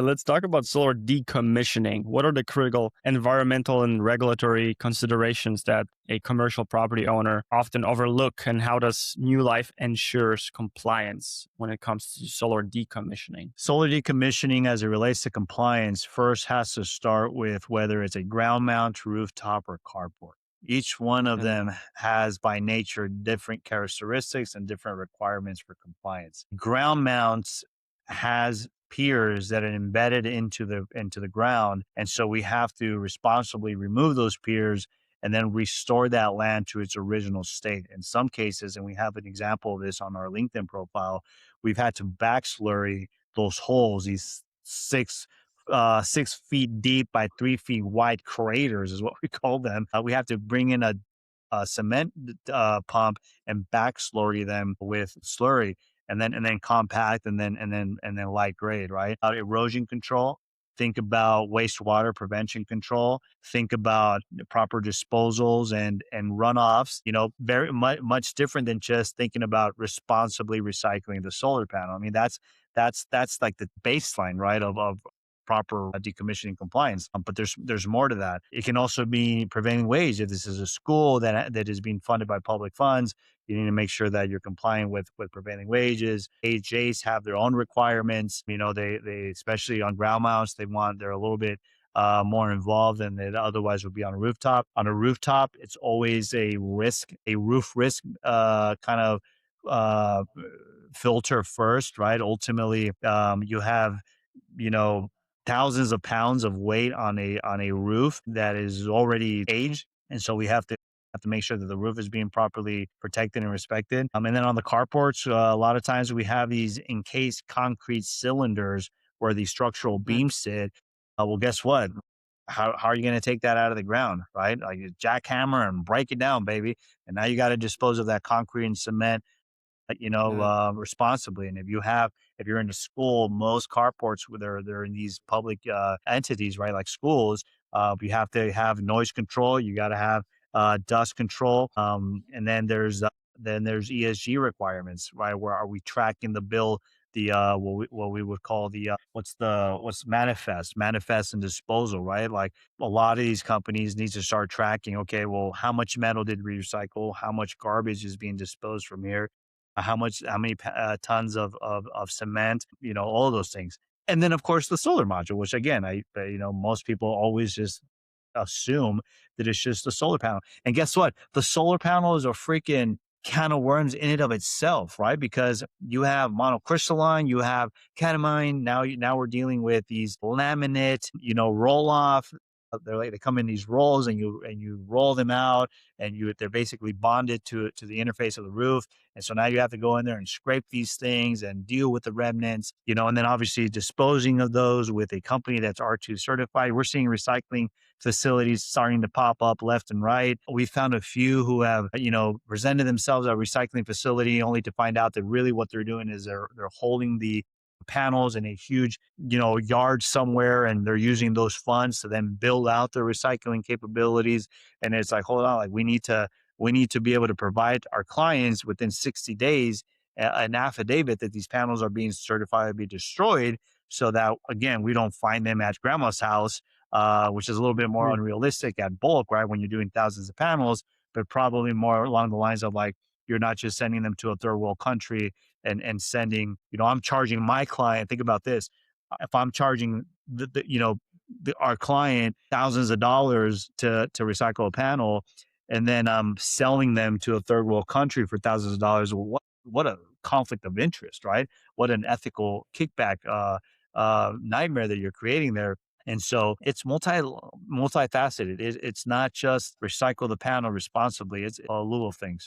Let's talk about solar decommissioning. What are the critical environmental and regulatory considerations that a commercial property owner often overlook, and how does New Life ensures compliance when it comes to solar decommissioning? Solar decommissioning, as it relates to compliance, first has to start with whether it's a ground mount, rooftop, or carport. Each one of Mhm. them has, by nature, different characteristics and different requirements for compliance. Ground mounts has piers that are embedded into the ground, and so we have to responsibly remove those piers and then restore that land to its original state. In some cases, and we have an example of this on our LinkedIn profile, we've had to back slurry those holes, these 6 feet deep by 3 feet wide craters is what we call them. We have to bring in a cement pump and back slurry them with slurry, and then compact, and then light grade, right? Erosion control. Think about wastewater prevention control. Think about the proper disposals and runoffs. Very much different than just thinking about responsibly recycling the solar panel. I mean, that's like the baseline, right, of proper decommissioning compliance. But there's more to that. It can also be prevailing wage. If this is a school that is being funded by public funds, you need to make sure that you're complying with prevailing wages. AHJs have their own requirements. They especially on ground mounts, they're a little bit more involved than it otherwise would be on a rooftop. On a rooftop, it's always a roof risk kind of uh, filter first, right? Ultimately, you have, you know, thousands of pounds of weight on a roof that is already aged, and so we have to make sure that the roof is being properly protected and respected. And then on the carports, a lot of times we have these encased concrete cylinders where the structural Mhm. beams sit. Well, guess what? How are you going to take that out of the ground, right? Like you jackhammer and break it down, baby. And now you got to dispose of that concrete and cement, Mhm. responsibly. And if you're in a school, most carports where they're in these public entities, right, like schools, you have to have noise control. You got to have dust control, and then there's ESG requirements, right? Where are we tracking the bill? What we would call what's manifest and disposal, right? Like a lot of these companies need to start tracking. Okay, well, how much metal did we recycle? How much garbage is being disposed from here? How many tons of cement, all of those things. And then, of course, the solar module, which again, most people always just assume that it's just a solar panel. And guess what? The solar panel is a freaking can of worms in and of itself, right? Because you have monocrystalline, you have catamine. Now we're dealing with these laminate, roll off. They come in these rolls, and you roll them out, and they're basically bonded to the interface of the roof. And so now you have to go in there and scrape these things and deal with the remnants, and then obviously disposing of those with a company that's R2 certified. We're seeing recycling facilities starting to pop up left and right. We found a few who have, presented themselves at a recycling facility only to find out that really what they're doing is they're holding the panels in a huge, yard somewhere, and they're using those funds to then build out their recycling capabilities. And it's like, hold on, like we need to be able to provide our clients within 60 days an affidavit that these panels are being certified to be destroyed, so that again we don't find them at grandma's house, which is a little bit more Mhm. unrealistic at bulk, right? When you're doing thousands of panels, but probably more along the lines of like you're not just sending them to a third world country and sending, I'm charging my client. Think about this: if I'm charging our client thousands of dollars to recycle a panel, and then I'm selling them to a third world country for thousands of dollars. Well, what a conflict of interest, right? What an ethical kickback nightmare that you're creating there. And so it's multifaceted. It's not just recycle the panel responsibly. It's a little things.